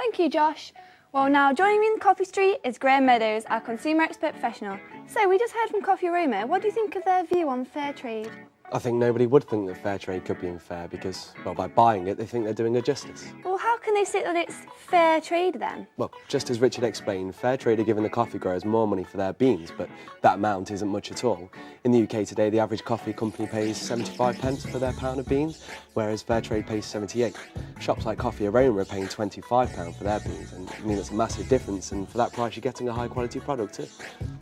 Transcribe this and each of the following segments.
Thank you, Josh. Well, now joining me in the Coffee Street is Graham Meadows, our consumer expert professional. So we just heard from Coffee Aroma. What do you think of their view on fair trade? I think nobody would think that fair trade could be unfair because, well, by buying it, they think they're doing a justice. Well, how can they say that it's fair trade then? Well, just as Richard explained, fair trade are giving the coffee growers more money for their beans, but that amount isn't much at all. In the UK today, the average coffee company pays 75 pence for their pound of beans, whereas fair trade pays 78. Shops like Coffee Aroma are paying £25 for their beans, and I mean, it's a massive difference, and for that price, you're getting a high quality product too.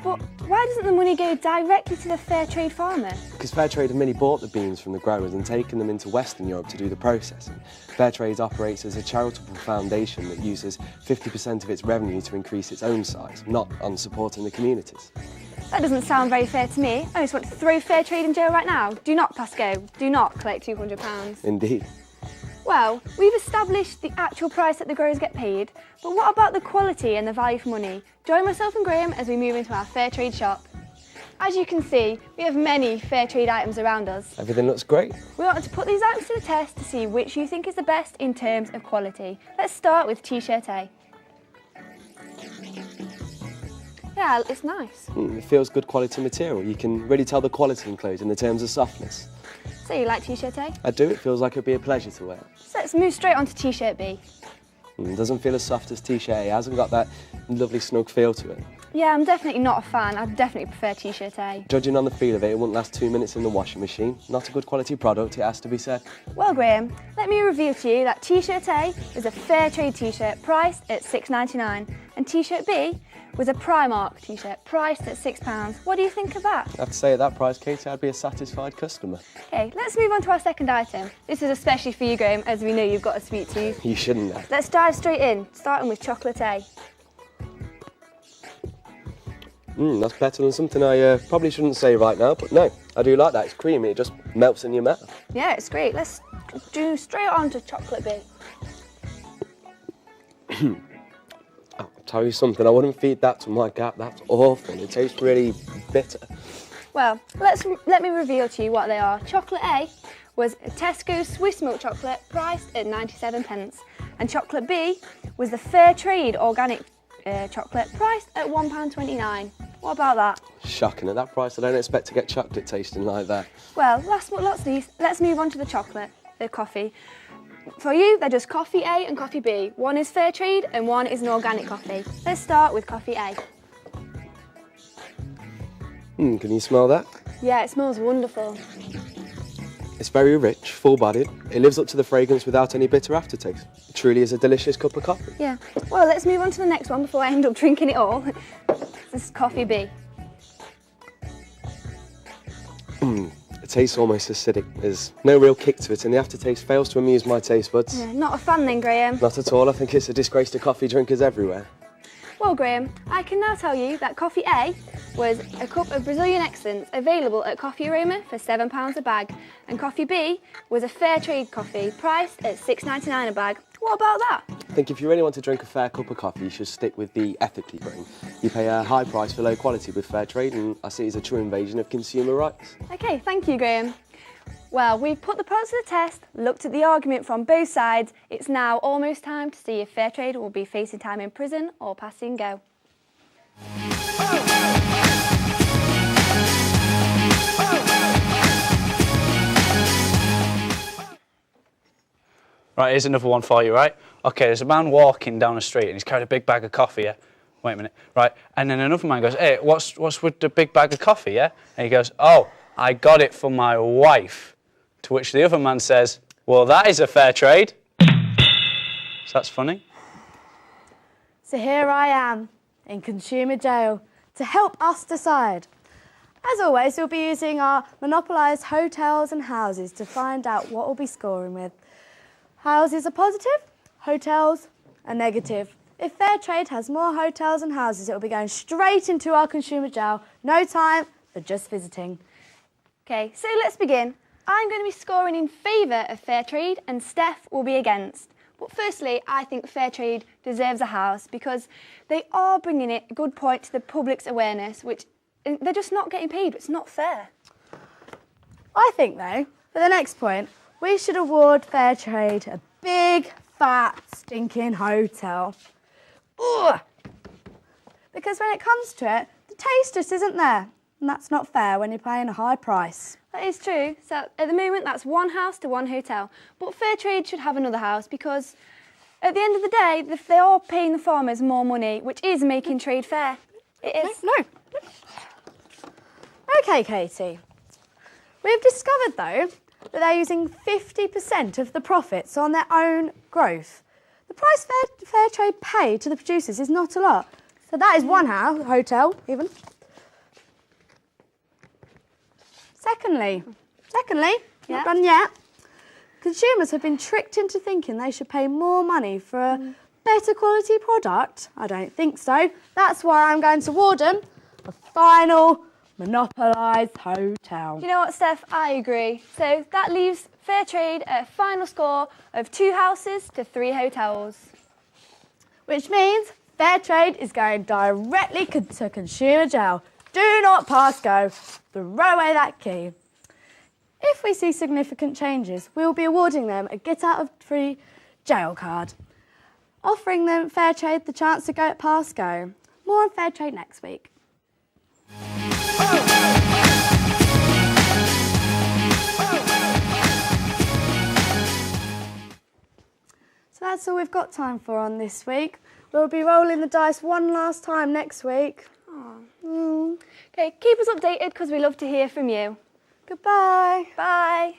But why doesn't the money go directly to the fair trade farmer? Because fair trade have merely bought the beans from the growers and taken them into Western Europe to do the processing. Fair trade operates as a charitable foundation that uses 50% of its revenue to increase its own size, not on supporting the communities. That doesn't sound very fair to me. I just want to throw fair trade in jail right now. Do not pass go. Do not collect £200. Indeed. Well, we've established the actual price that the growers get paid, but what about the quality and the value for money? Join myself and Graham as we move into our fair trade shop. As you can see, we have many fair trade items around us. Everything looks great. We wanted to put these items to the test to see which you think is the best in terms of quality. Let's start with T-shirt A. Yeah, it's nice. It feels good quality material. You can really tell the quality in clothes in the terms of softness. So you like T-shirt A? I do. It feels like it'd be a pleasure to wear. So let's move straight on to T-shirt B. It doesn't feel as soft as T-shirt A. It hasn't got that lovely snug feel to it. Yeah, I'm definitely not a fan. I definitely prefer T-shirt A. Judging on the feel of it, it wouldn't last 2 minutes in the washing machine. Not a good quality product, it has to be said. Well, Graham, let me reveal to you that T-shirt A is a fair trade T-shirt priced at £6.99 and T-shirt B was a Primark T-shirt priced at £6. What do you think of that? I have to say, at that price, Katie, I'd be a satisfied customer. Okay, let's move on to our second item. This is especially for you, Graham, as we know you've got a sweet tooth. You shouldn't have. Let's dive straight in, starting with chocolate A. That's better than something I probably shouldn't say right now, but no, I do like that. It's creamy, it just melts in your mouth. Yeah, it's great. Let's do straight on to chocolate B. I'll tell you something, I wouldn't feed that to my cat. That's awful. It tastes really bitter. Well, let me reveal to you what they are. Chocolate A was a Tesco Swiss milk chocolate priced at 97 pence, and chocolate B was the fair trade organic chocolate priced at £1.29. What about that? Shocking. At that price, I don't expect to get chocolate tasting like that. Well, last but not least, let's move on to the coffee. For you, they're just coffee A and coffee B. One is fair trade and one is an organic coffee. Let's start with coffee A. Can you smell that? Yeah, it smells wonderful. It's very rich, full-bodied. It lives up to the fragrance without any bitter aftertaste. It truly is a delicious cup of coffee. Yeah. Well, let's move on to the next one before I end up drinking it all. This is coffee B. It tastes almost acidic. There's no real kick to it, and the aftertaste fails to amuse my taste buds. Yeah, not a fan then, Graham. Not at all. I think it's a disgrace to coffee drinkers everywhere. Well, Graham, I can now tell you that coffee A was a cup of Brazilian excellence available at Coffee Aroma for £7 a bag, and coffee B was a fair trade coffee priced at £6.99 a bag. What about that? I think if you really want to drink a fair cup of coffee, you should stick with the ethically brewing. You pay a high price for low quality with fair trade, and I see it as a true invasion of consumer rights. Okay, thank you, Graham. Well, we've put the products to the test, looked at the argument from both sides. It's now almost time to see if fair trade will be facing time in prison or passing go. Right, here's another one for you, right? Okay, there's a man walking down the street and he's carried a big bag of coffee, yeah? Wait a minute, right? And then another man goes, hey, what's with the big bag of coffee, yeah? And he goes, oh, I got it for my wife. To which the other man says, well, that is a fair trade. So that's funny. So here I am in consumer jail to help us decide. As always, we'll be using our Monopolised hotels and houses to find out what we'll be scoring with. Houses are positive, hotels are negative. If fair trade has more hotels and houses, it will be going straight into our consumer jail. No time for just visiting. Okay, so let's begin. I'm going to be scoring in favour of fair trade and Steph will be against. But firstly, I think fair trade deserves a house because they are bringing it a good point to the public's awareness, which they're just not getting paid. It's not fair. I think, though, for the next point, we should award fair trade a big fat, stinking hotel. Ugh. Because when it comes to it, the taste just isn't there. And that's not fair when you're paying a high price. That is true. So at the moment, that's one house to one hotel. But fair trade should have another house because at the end of the day, they are paying the farmers more money, which is making trade fair. It is. No. OK, Katie. We've discovered, though, that they're using 50% of the profits on their own growth. The price fair trade pay to the producers is not a lot. So that is one hotel, even. Secondly, not done yet, consumers have been tricked into thinking they should pay more money for a better quality product. I don't think so. That's why I'm going to award them a final Monopolised hotel. You know what, Steph? I agree. So that leaves fair trade at a final score of 2 houses to 3 hotels. Which means fair trade is going directly to consumer jail. Do not pass go. Throw away that key. If we see significant changes, we will be awarding them a get out of free jail card, offering them fair trade the chance to go at pass go. More on fair trade next week. So that's all we've got time for on this week. We'll be rolling the dice one last time next week. Okay, keep us updated because we love to hear from you. Goodbye. Bye.